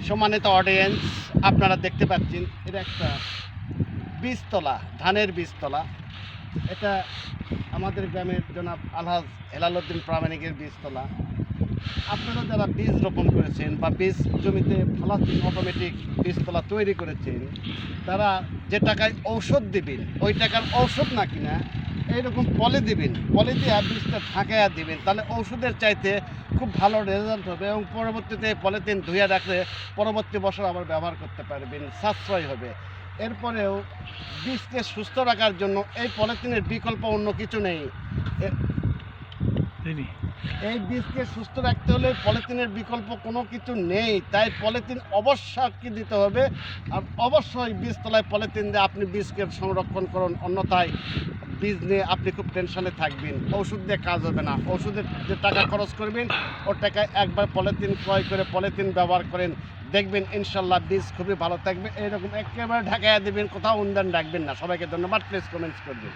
সম্মানিত অডিয়েন্স, আপনারা দেখতে পাচ্ছেন এটা একটা বীজতলা, ধানের বীজতলা। এটা আমাদের গ্রামের জনাব আলহাজ হেলালুদ্দিন প্রামাণিকের বীজতলা। আপনারা যারা বীজ রোপণ করেছেন বা বীজ জমিতে ফলাচ্ছেন, অটোমেটিক বীজতলা তৈরি করেছেন, তারা যে টাকায় ঔষধ দিবেন ওই টাকার ঔষধ না কিনা এইরকম পলি দিবেন, পলি দিয়ে বীজটা ঢাকাইয়া দিবেন, তাহলে ওষুধের চাইতে খুব ভালো রেজাল্ট হবে এবং পরবর্তীতে পলিথিন ধুয়ে রাখলে পরবর্তী বছর আবার ব্যবহার করতে পারবেন, সাশ্রয় হবে। এরপরেও বীজকে সুস্থ রাখার জন্য এই পলিথিনের বিকল্প অন্য কিছু নেই। এই বীজকে সুস্থ রাখতে হলে পলিথিনের বিকল্প কোনো কিছু নেই, তাই পলিথিন অবশ্যই দিতে হবে। আর অবশ্যই বীজতলায় পলিথিন দিয়ে আপনি বীজকে সংরক্ষণ করুন, অন্যথায় বীজ নিয়ে আপনি খুব টেনশনে থাকবেন। ওষুধ দিয়ে কাজ হবে না। ওষুধের যে টাকা খরচ করবেন ওর টাকায় একবার পলিথিন ক্রয় করে পলিথিন ব্যবহার করেন, দেখবেন ইনশাল্লাহ বীজ খুবই ভালো থাকবে। এইরকম একেবারে ঢাকাইয়া দেবেন, কোথাও অনুদান রাখবেন না। সবাইকে ধন্যবাদ। প্লিজ কমেন্টস করবেন।